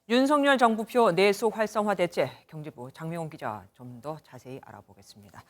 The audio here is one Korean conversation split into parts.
윤석열 정부표 내수 활성화 대책, 경제부 장명훈 기자 좀 더 자세히 알아보겠습니다.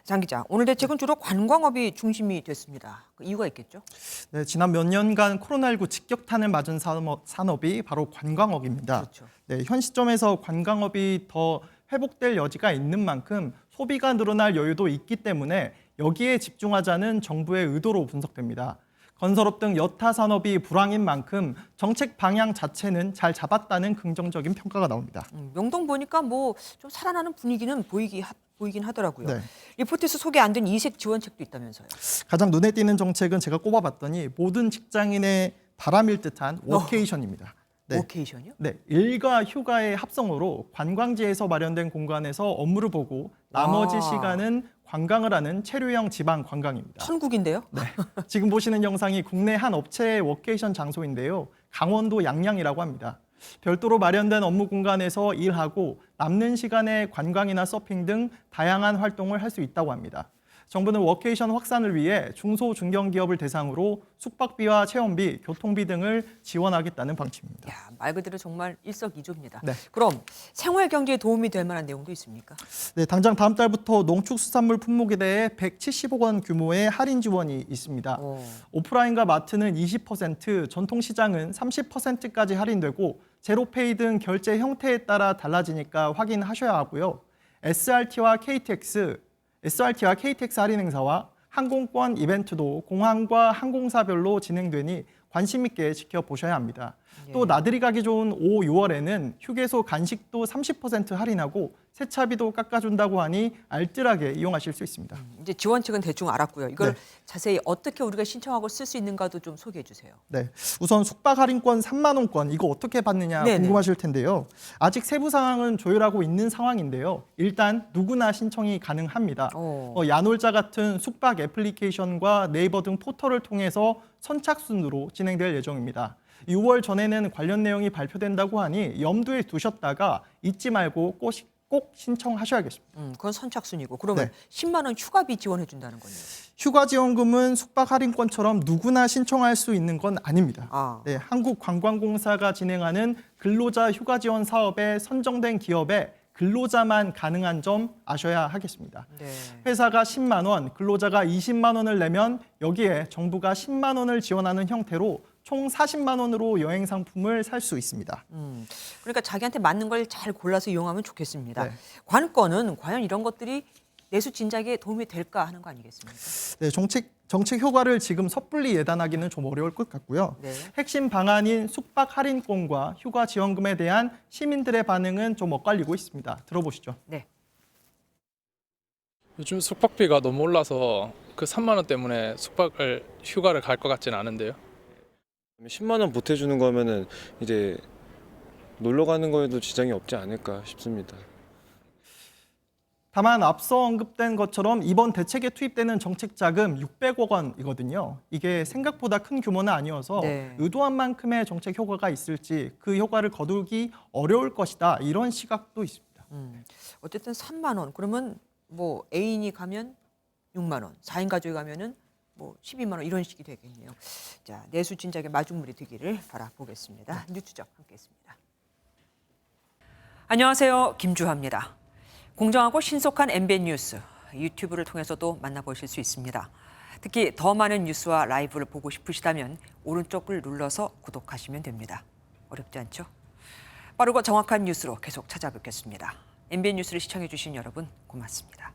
장 기자, 오늘 대책은 주로 관광업이 중심이 됐습니다. 그 이유가 있겠죠? 네, 지난 몇 년간 코로나19 직격탄을 맞은 산업이 바로 관광업입니다. 그렇죠. 네, 현 시점에서 관광업이 더 회복될 여지가 있는 만큼 소비가 늘어날 여유도 있기 때문에 여기에 집중하자는 정부의 의도로 분석됩니다. 건설업 등 여타 산업이 불황인 만큼 정책 방향 자체는 잘 잡았다는 긍정적인 평가가 나옵니다. 명동 보니까 뭐 좀 살아나는 분위기는 보이긴 하더라고요. 네. 리포트에서 소개 안 된 이색 지원책도 있다면서요. 가장 눈에 띄는 정책은 제가 꼽아봤더니 모든 직장인의 바람일 듯한 워케이션입니다. 네. 워케이션이요? 네, 일과 휴가의 합성어로 관광지에서 마련된 공간에서 업무를 보고 나머지 시간은 관광을 하는 체류형 지방 관광입니다. 천국인데요? 네, 지금 보시는 영상이 국내 한 업체의 워케이션 장소인데요. 강원도 양양이라고 합니다. 별도로 마련된 업무 공간에서 일하고 남는 시간에 관광이나 서핑 등 다양한 활동을 할 수 있다고 합니다. 정부는 워케이션 확산을 위해 중소 중견기업을 대상으로 숙박비와 체험비, 교통비 등을 지원하겠다는 방침입니다. 야, 말 그대로 정말 일석이조입니다. 네. 그럼 생활 경제에 도움이 될 만한 내용도 있습니까? 네, 당장 다음 달부터 농축수산물 품목에 대해 170억 원 규모의 할인 지원이 있습니다. 오프라인과 마트는 20%, 전통시장은 30%까지 할인되고 제로페이 등 결제 형태에 따라 달라지니까 확인하셔야 하고요. SRT와 KTX 할인 행사와 항공권 이벤트도 공항과 항공사별로 진행되니 관심 있게 지켜보셔야 합니다. 또 나들이 가기 좋은 5, 6월에는 휴게소 간식도 30% 할인하고 세차비도 깎아준다고 하니 알뜰하게 이용하실 수 있습니다. 이제 지원책은 대충 알았고요. 이걸 네. 자세히 어떻게 우리가 신청하고 쓸 수 있는가도 좀 소개해 주세요. 네, 우선 숙박 할인권 3만 원권 이거 어떻게 받느냐 네네. 궁금하실 텐데요. 아직 세부 사항은 조율하고 있는 상황인데요. 일단 누구나 신청이 가능합니다. 야놀자 같은 숙박 애플리케이션과 네이버 등 포털을 통해서 선착순으로 진행될 예정입니다. 6월 전에는 관련 내용이 발표된다고 하니 염두에 두셨다가 잊지 말고 꼭 신청하셔야겠습니다. 그건 선착순이고 그러면 네. 10만 원 휴가비 지원해 준다는 거네요. 휴가지원금은 숙박 할인권처럼 누구나 신청할 수 있는 건 아닙니다. 네, 한국관광공사가 진행하는 근로자 휴가지원 사업에 선정된 기업에 근로자만 가능한 점 아셔야 하겠습니다. 네. 회사가 10만 원, 근로자가 20만 원을 내면 여기에 정부가 10만 원을 지원하는 형태로 총 40만 원으로 여행 상품을 살 수 있습니다. 그러니까 자기한테 맞는 걸 잘 골라서 이용하면 좋겠습니다. 네. 관건은 과연 이런 것들이 내수 진작에 도움이 될까 하는 거 아니겠습니까? 네, 정책 효과를 지금 섣불리 예단하기는 좀 어려울 것 같고요. 네. 핵심 방안인 숙박 할인권과 휴가 지원금에 대한 시민들의 반응은 좀 엇갈리고 있습니다. 들어보시죠. 네. 요즘 숙박비가 너무 올라서 그 3만 원 때문에 휴가를 갈 것 같지는 않은데요. 10만 원 보태주는 거면은 이제 놀러 가는 거에도 지장이 없지 않을까 싶습니다. 다만 앞서 언급된 것처럼 이번 대책에 투입되는 정책 자금 600억 원이거든요. 이게 생각보다 큰 규모는 아니어서 네. 의도한 만큼의 정책 효과가 있을지 그 효과를 거두기 어려울 것이다. 이런 시각도 있습니다. 어쨌든 3만 원 그러면 뭐 애인이 가면 6만 원, 4인 가족이 가면은 뭐 12만 원 이런 식이 되겠네요. 자, 내수 진작에 마중물이 되기를 바라보겠습니다. 뉴스적 함께했습니다. 안녕하세요, 김주하입니다. 공정하고 신속한 MBN 뉴스 유튜브를 통해서도 만나보실 수 있습니다. 특히 더 많은 뉴스와 라이브를 보고 싶으시다면 오른쪽을 눌러서 구독하시면 됩니다. 어렵지 않죠? 빠르고 정확한 뉴스로 계속 찾아뵙겠습니다. MBN 뉴스를 시청해 주신 여러분 고맙습니다.